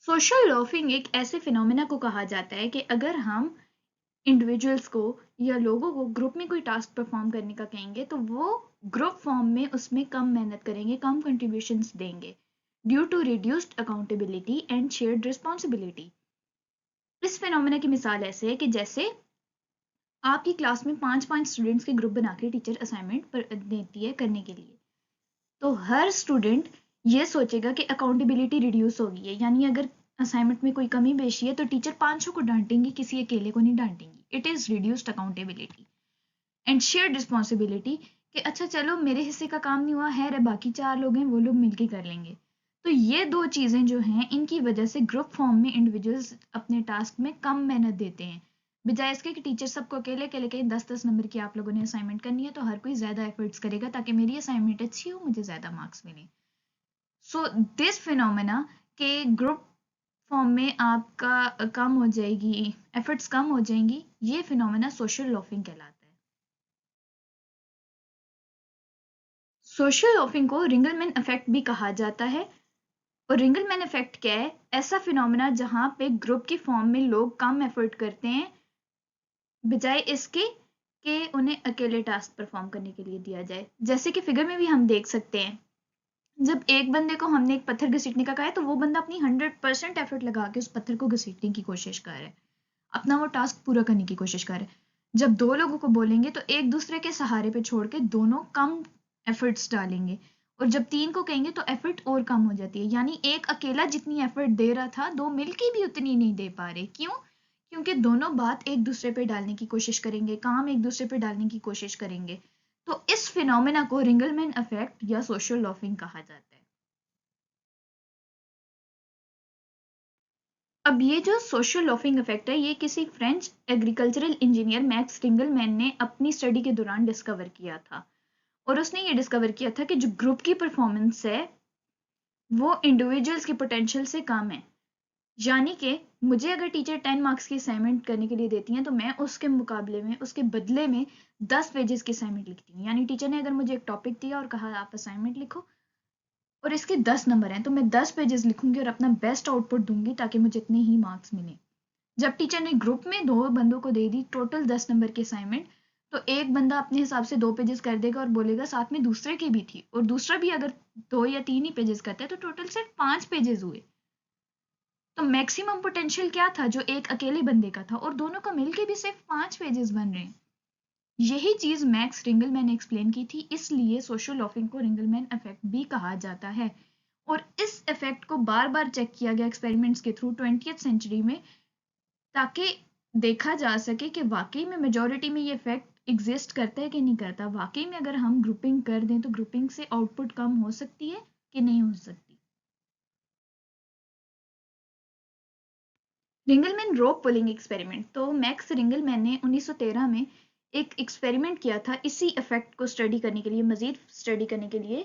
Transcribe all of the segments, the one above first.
Social laughing एक ऐसे phenomena को कहा जाता है कि अगर हम इंडिविजुअल्स को या लोगों को ग्रुप में कोई टास्क परफॉर्म करने का कहेंगे तो वो ग्रुप फॉर्म में उसमें कम मेहनत करेंगे, कम कंट्रीब्यूशंस देंगे due to reduced accountability and shared responsibility. इस फिनोमेना की मिसाल ऐसे है कि जैसे आपकी क्लास में 5-5 स्टूडेंट्स के ग्रुप बना के टीचर असाइनमेंट देती है करने के लिए, तो हर स्टूडेंट ये सोचेगा कि अकाउंटेबिलिटी रिड्यूस हो गई है, यानी अगर असाइनमेंट में कोई कमी पेशी है तो टीचर 500 को डांटेंगे, किसी अकेले को नहीं डांटेंगी। It is reduced accountability and shared responsibility कि अच्छा चलो मेरे हिस्से का काम नहीं हुआ है रे, बाकी 4 लोग हैं वो लोग मिलके कर लेंगे। तो ये दो चीजें जो हैं इनकी वजह से ग्रुप फॉर्म में इंडिविजुअल्स अपने टास्क में कम मेहनत देते हैं, बजाय इसके कि टीचर सबको अकेले अकेले कहें 10-10 नंबर की आप लोगों ने असाइनमेंट करनी है तो हर कोई ज्यादा एफर्ट्स करेगा ताकि मेरी असाइनमेंट अच्छी हो, मुझे ज्यादा मार्क्स मिले। सो दिस फिनोमेना के ग्रुप फॉर्म में आपका कम हो जाएगी, एफर्ट्स कम हो जाएंगी, ये फिनोमेना सोशल लॉफिंग कहलाता है। सोशल लॉफिंग को रिंगलमैन इफेक्ट भी कहा जाता है। और रिंगलमैन इफेक्ट क्या है? ऐसा फिनोमेना जहां पे ग्रुप की फॉर्म में लोग कम एफर्ट करते हैं बजाय इसके कि उन्हें अकेले टास्क परफॉर्म करने के लिए दिया जाए। जैसे कि फिगर में भी हम देख सकते हैं, जब एक बंदे को हमने एक पत्थर घसीटने का कहा है तो वो बंदा अपनी 100% एफर्ट लगा के उस पत्थर को घसीटने की कोशिश कर रहा है, अपना वो टास्क पूरा करने की कोशिश कर रहा है। जब दो लोगों को बोलेंगे तो एक दूसरे के सहारे पे छोड़ के दोनों कम एफर्ट्स डालेंगे, और जब 3 को कहेंगे तो एफर्ट और कम हो जाती है, यानी एक अकेला जितनी एफर्ट दे रहा था दो मिलके भी उतनी नहीं दे पा रहे। क्यों? क्योंकि दोनों बात एक दूसरे पे डालने की कोशिश करेंगे, काम एक दूसरे पे डालने की कोशिश करेंगे। तो इस फिनोमेना को रिंगलमैन इफेक्ट या सोशल लॉफिंग कहा जाता है। अब ये जो सोशल लॉफिंग इफेक्ट है ये किसी French agricultural engineer max Ringelmann ने अपनी स्टडी के दौरान डिस्कवर किया था। और उसने ये डिस्कवर किया था कि जो ग्रुप की परफॉर्मेंस है वो इंडिविजुअल्स की पोटेंशियल से कम है। यानी कि मुझे अगर टीचर 10 मार्क्स की असाइनमेंट करने के लिए देती हैं तो मैं उसके मुकाबले में, उसके बदले में 10 पेजेस की असाइनमेंट लिखती हूँ। यानी टीचर ने अगर मुझे एक टॉपिक दिया और कहा आप असाइनमेंट लिखो और इसके 10 नंबर हैं तो मैं 10 पेजेस लिखूंगी और अपना बेस्ट आउटपुट दूंगी ताकि मुझे इतने ही मार्क्स मिले। जब टीचर ने ग्रुप में दो बंदों को दे दी टोटल 10 नंबर की असाइनमेंट, तो एक बंदा अपने हिसाब से 2 पेजेस कर देगा और बोलेगा साथ में दूसरे की भी थी, और दूसरा भी अगर 2 या 3 ही पेजेस करता है तो टोटल सिर्फ 5 पेजेस हुए। तो मैक्सिमम पोटेंशियल क्या था जो एक अकेले बंदे का था, और दोनों का मिलके भी सिर्फ 5 पेजेस बन रहे हैं। यही चीज मैक्स रिंगलमैन ने एक्सप्लेन की थी, इसलिए सोशल लॉफिंग को रिंगलमैन इफेक्ट भी कहा जाता है। और इस इफेक्ट को बार बार चेक किया गया एक्सपेरिमेंट्स के थ्रू 20th सेंचुरी में, ताकि देखा जा सके कि वाकई में मेजोरिटी में ये इफेक्ट एग्जिस्ट करता है कि नहीं करता। वाकई में अगर हम ग्रुपिंग कर दें तो ग्रुपिंग से आउटपुट कम हो सकती है कि नहीं हो सकती। रिंगलमैन रोप पुलिंग एक्सपेरिमेंट, तो मैक्स रिंगलमैन ने 1913 में एक एक्सपेरिमेंट किया था इसी इफेक्ट को स्टडी करने के लिए, मजीद स्टडी करने के लिए,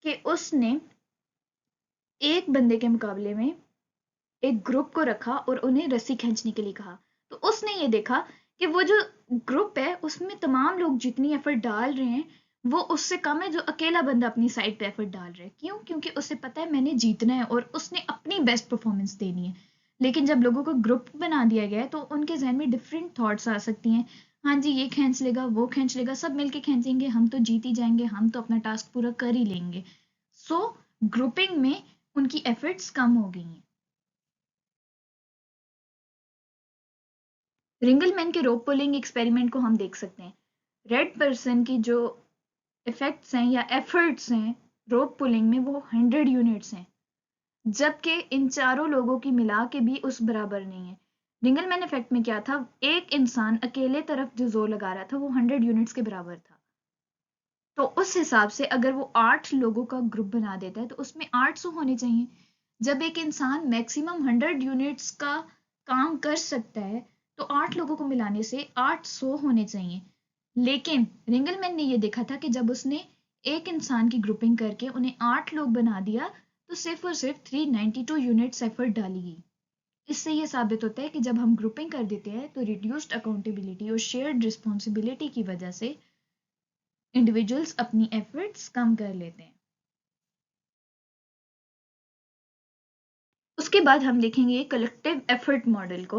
कि उसने एक बंदे के मुकाबले में एक ग्रुप को रखा और उन्हें रस्सी खींचने के लिए कहा। तो उसने ये देखा कि वो जो ग्रुप है उसमें तमाम लोग जितनी एफर्ट डाल रहे हैं वो उससे कम है जो अकेला बंदा अपनी साइड पे एफर्ट डाल रहा है। क्यों? क्योंकि उसे पता है मैंने जीतना है और उसने अपनी बेस्ट परफॉर्मेंस देनी है। लेकिन जब लोगों को ग्रुप बना दिया गया है तो उनके जहन में डिफरेंट थॉट्स आ सकती हैं। हाँ जी, ये खींच लेगा, वो खींच लेगा, सब मिलके खींचेंगे, हम तो जीत ही जाएंगे, हम तो अपना टास्क पूरा कर ही लेंगे। सो ग्रुपिंग में उनकी एफर्ट्स कम हो गई हैं। रिंगलमैन के रोप पुलिंग एक्सपेरिमेंट को हम देख सकते हैं। रेड पर्सन की जो इफेक्ट्स हैं या एफर्ट्स हैं रोप पुलिंग में वो 100 यूनिट्स हैं, जबकि इन चारों लोगों की मिला के भी उस बराबर नहीं है। रिंगलमैन इफेक्ट में क्या था? एक इंसान अकेले तरफ जो जोर लगा रहा था वो 100 यूनिट्स के बराबर था। तो उस हिसाब से अगर वो 8 लोगों का ग्रुप बना देता है तो उसमें 800 होने चाहिए। जब एक इंसान मैक्सिमम 100 यूनिट्स का काम कर सकता है तो 8 लोगों को मिलाने से 800 होने चाहिए। लेकिन रिंगलमैन ने ये देखा था कि जब उसने एक इंसान की ग्रुपिंग करके उन्हें 8 लोग बना दिया तो सिर्फ और सिर्फ 392 यूनिट्स एफर्ट डाली गई। इससे ये साबित होता है कि जब हम ग्रुपिंग कर देते हैं तो रिड्यूस्ड अकाउंटेबिलिटी और शेयर्ड रिस्पॉन्सिबिलिटी की वजह से इंडिविजुअल्स अपनी एफर्ट्स कम कर लेते हैं। उसके बाद हम देखेंगे कलेक्टिव एफर्ट मॉडल को,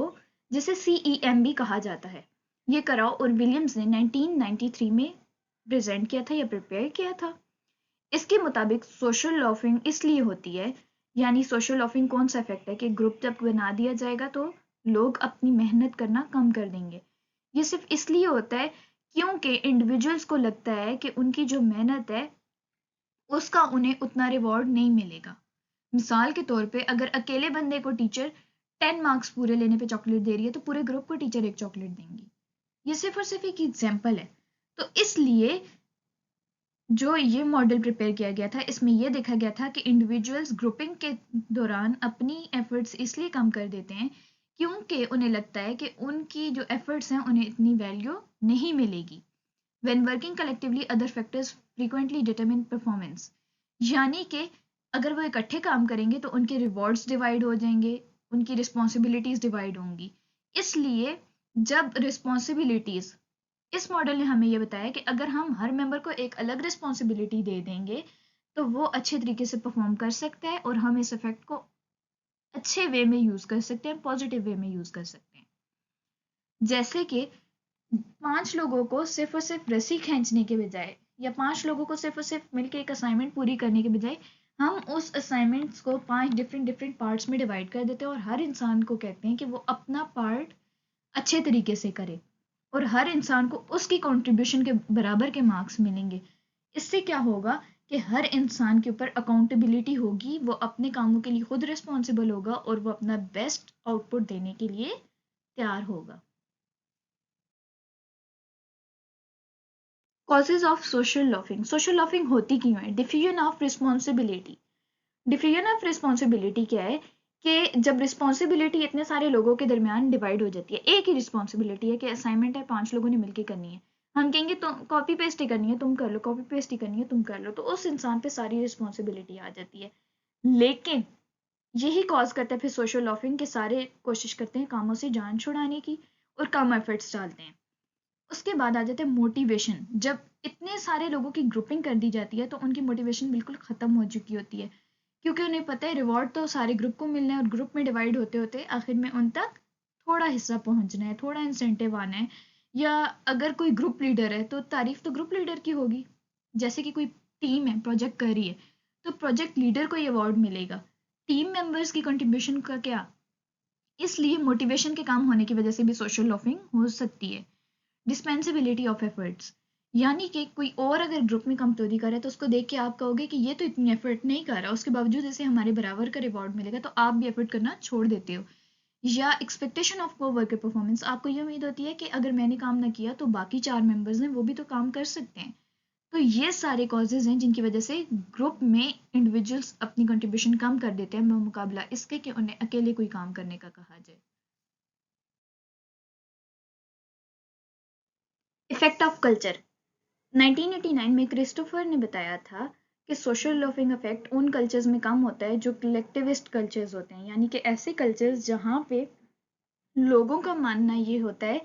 जिसे CEM भी कहा जाता है। ये कराओ और विलियम्स ने 1993 में प्रेजेंट किया था या प्रिपेयर किया था। इसके मुताबिक सोशल लॉफिंग इसलिए होती है, यानी सोशल लॉफिंग कौन सा इफेक्ट है कि ग्रुप जब बना दिया जाएगा तो लोग अपनी मेहनत करना कम कर देंगे। ये सिर्फ इसलिए होता है क्योंकि इंडिविजुअल्स को लगता है कि उनकी जो मेहनत है उसका उन्हें उतना रिवॉर्ड नहीं मिलेगा। मिसाल के तौर पे अगर अकेले बंदे को टीचर 10 मार्क्स पूरे लेने पे चॉकलेट दे रही है तो पूरे ग्रुप को टीचर एक चॉकलेट देंगी। ये सिर्फ और सिर्फ एक एग्जाम्पल है। तो इसलिए जो ये मॉडल प्रिपेयर किया गया था इसमें यह देखा गया था कि इंडिविजुअल्स ग्रुपिंग के दौरान अपनी एफर्ट्स इसलिए कम कर देते हैं क्योंकि उन्हें लगता है कि उनकी जो एफर्ट्स हैं उन्हें इतनी वैल्यू नहीं मिलेगी। When working collectively, other factors frequently determine performance. यानी कि अगर वो इकट्ठे काम करेंगे तो उनके रिवॉर्ड्स डिवाइड हो जाएंगे, उनकी रिस्पॉन्सिबिलिटीज डिवाइड होंगी। इसलिए जब रिस्पॉन्सिबिलिटीज, इस मॉडल ने हमें ये बताया कि अगर हम हर मेंबर को एक अलग रिस्पॉन्सिबिलिटी दे देंगे तो वो अच्छे तरीके से परफॉर्म कर सकता है और हम इस इफेक्ट को अच्छे वे में यूज कर सकते हैं, पॉजिटिव वे में यूज कर सकते हैं। जैसे कि 5 लोगों को सिर्फ और सिर्फ रस्सी खींचने के बजाय या 5 लोगों को सिर्फ और सिर्फ मिलकर एक असाइनमेंट पूरी करने के बजाय हम उस असाइनमेंट्स को 5 डिफरेंट पार्ट्स में डिवाइड कर देते हैं और हर इंसान को कहते हैं कि वो अपना पार्ट अच्छे तरीके से करे और हर इंसान को उसकी कंट्रीब्यूशन के बराबर के मार्क्स मिलेंगे। इससे क्या होगा कि हर इंसान के ऊपर अकाउंटेबिलिटी होगी, वो अपने कामों के लिए खुद रिस्पॉन्सिबल होगा और वो अपना बेस्ट आउटपुट देने के लिए तैयार होगा। Causes of social laughing. Social laughing होती क्यों है? Diffusion of responsibility. Diffusion of responsibility क्या है कि जब रिस्पॉन्सिबिलिटी इतने सारे लोगों के दरमियान डिवाइड हो जाती है, एक ही रिस्पॉन्सिबिलिटी है कि असाइनमेंट है 5 लोगों ने मिलकर करनी है, हम कहेंगे तुम कॉपी पेस्ट ही करनी है तुम कर लो, कॉपी पेस्ट ही करनी है तुम कर लो, तो उस इंसान पे सारी रिस्पॉन्सिबिलिटी आ जाती है। लेकिन यही कॉज करता है फिर सोशल लॉफिंग के सारे कोशिश करते हैं कामों से जान छुड़ाने की और कम एफर्ट्स डालते हैं। उसके बाद आ जाते हैं मोटिवेशन। जब इतने सारे लोगों की ग्रुपिंग कर दी जाती है तो उनकी मोटिवेशन बिल्कुल खत्म हो चुकी होती है क्योंकि उन्हें पता है रिवॉर्ड तो सारे ग्रुप को मिलना है और ग्रुप में डिवाइड होते होते आखिर में उन तक थोड़ा हिस्सा पहुंचना है, थोड़ा इंसेंटिव आना है। या अगर कोई ग्रुप लीडर है तो तारीफ तो ग्रुप लीडर की होगी। जैसे कि कोई टीम है प्रोजेक्ट कर रही है तो प्रोजेक्ट लीडर को ये अवार्ड मिलेगा, टीम मेंबर्स की कंट्रीब्यूशन का क्या। इसलिए मोटिवेशन के काम होने की वजह से भी सोशल लॉफिंग हो सकती है। डिस्पेंसिबिलिटी ऑफ एफर्ट्स, यानी कि कोई और अगर ग्रुप में कमजोरी करे तो उसको देख के आप कहोगे कि ये तो इतनी एफर्ट नहीं कर रहा, उसके बावजूद इसे हमारे बराबर का रिवॉर्ड मिलेगा तो आप भी एफर्ट करना छोड़ देते हो। या एक्सपेक्टेशन ऑफ को वर्कर परफॉर्मेंस, आपको ये उम्मीद होती है कि अगर मैंने काम ना किया तो बाकी 4 मेंबर्स हैं वो भी तो काम कर सकते हैं। तो ये सारे कॉजेज हैं जिनकी वजह से ग्रुप में इंडिविजुअल्स अपनी कंट्रीब्यूशन कम कर देते हैं मुकाबला इसके कि उन्हें अकेले कोई काम करने का कहा जाए। Effect of culture. 1989 में क्रिस्टोफर ने बताया था कि सोशल लॉफिंग इफेक्ट उन कल्चर्स में कम होता है जो कलेक्टिविस्ट कल्चर्स होते हैं, यानी कि ऐसे कल्चर्स जहाँ पे लोगों का मानना ये होता है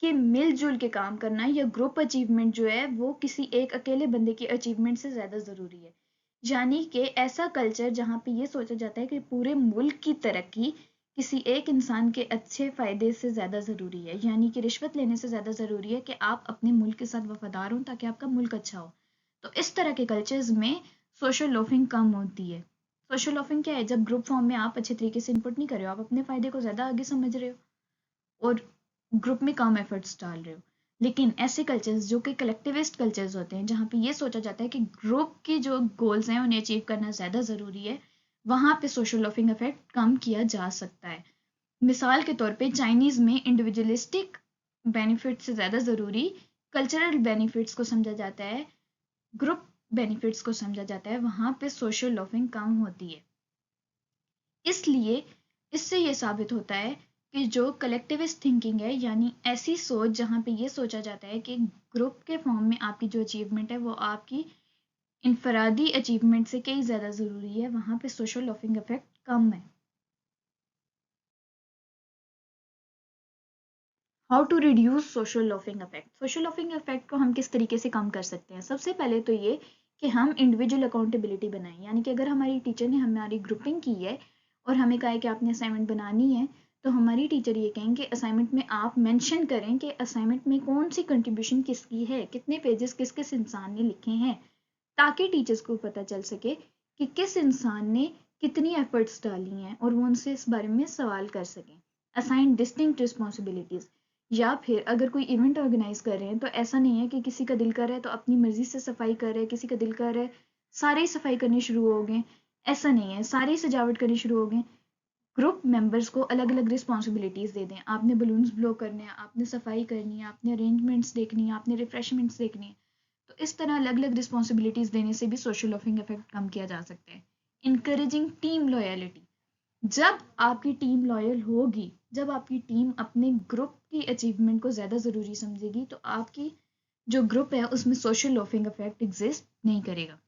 कि मिलजुल के काम करना या ग्रुप अचीवमेंट जो है वो किसी एक अकेले बंदे की अचीवमेंट से ज़्यादा ज़रूरी है। यानी कि ऐसा कल्चर जहाँ पे ये सोचा जाता है कि पूरे मुल्क की तरक्की किसी एक इंसान के अच्छे फ़ायदे से ज़्यादा ज़रूरी है, यानी कि रिश्वत लेने से ज़्यादा ज़रूरी है कि आप अपने मुल्क के साथ वफादार हों ताकि आपका मुल्क अच्छा हो। तो इस तरह के कल्चर्स में सोशल लॉफिंग कम होती है। सोशल लॉफिंग क्या है? जब ग्रुप फॉर्म में आप अच्छे तरीके से इनपुट नहीं कर रहे हो, आप अपने फ़ायदे को ज़्यादा आगे समझ रहे हो और ग्रुप में कम एफर्ट्स डाल रहे हो। लेकिन ऐसे कल्चर्स जो कि कलेक्टिविस्ट कल्चर्स होते हैं जहाँ पे ये सोचा जाता है कि ग्रुप के जो गोल्स हैं उन्हें अचीव करना ज़्यादा ज़रूरी है, वहाँ पे सोशल लॉफिंग इफेक्ट कम किया जा सकता है। मिसाल के तौर पे चाइनीज़ में इंडिविजुअलिस्टिक बेनिफिट से ज़्यादा ज़रूरी कल्चरल बेनिफिट्स को समझा जाता है, ग्रुप बेनिफिट्स को समझा जाता है, वहाँ पे सोशल लॉफिंग कम होती है। इसलिए इससे ये साबित होता है कि जो कलेक्टिविस्ट थिंकिंग है, यानी ऐसी सोच जहाँ पे ये सोचा जाता है कि ग्रुप के फॉर्म में आपकी जो अचीवमेंट है वो आपकी इनफरादी अचीवमेंट से कई ज़्यादा ज़रूरी है, वहाँ पे सोशल लॉफिंग इफेक्ट कम है। How to reduce social loafing effect. Social loafing effect को हम किस तरीके से कम कर सकते हैं? सबसे पहले तो ये कि हम इंडिविजुअल अकाउंटेबिलिटी बनाएं, यानी कि अगर हमारी टीचर ने हमारी ग्रुपिंग की है और हमें कहा है कि आपने असाइनमेंट बनानी है, तो हमारी टीचर ये कहेंगे असाइनमेंट में आप मेंशन करें कि असाइनमेंट में कौन सी कंट्रीब्यूशन किसकी है, कितने पेजेस किस किस इंसान ने लिखे हैं, ताकि टीचर्स को पता चल सके कि किस इंसान ने कितनी एफर्ट्स डाली हैं और वो उनसे इस बारे में सवाल कर सकें। असाइन डिस्टिंक्ट रिस्पॉन्सिबिलिटीज़, या फिर अगर कोई इवेंट ऑर्गेनाइज कर रहे हैं तो ऐसा नहीं है कि किसी का दिल कर रहा है तो अपनी मर्जी से सफाई कर रहे हैं, किसी का दिल कर रहा है सारे ही सफाई करनी शुरू हो गए, ऐसा नहीं है, सारे ही सजावट करनी शुरू हो गए। ग्रुप मेंबर्स को अलग अलग रिस्पॉन्सिबिलिटीज़ दे दें, आपने बलून्स ब्लो करने हैं, आपने सफाई करनी है, आपने अरेंजमेंट्स देखनी है, आपने रिफ्रेशमेंट्स देखनी है। तो इस तरह अलग अलग रिस्पॉन्सिबिलिटीज़ देने से भी सोशल लॉफिंग इफेक्ट कम किया जा सकता है। इंकरेजिंग टीम लॉयलिटी, जब आपकी टीम लॉयल होगी, जब आपकी टीम अपने ग्रुप की अचीवमेंट को ज़्यादा ज़रूरी समझेगी, तो आपकी जो ग्रुप है उसमें सोशल लॉफिंग इफेक्ट एग्जिस्ट नहीं करेगा।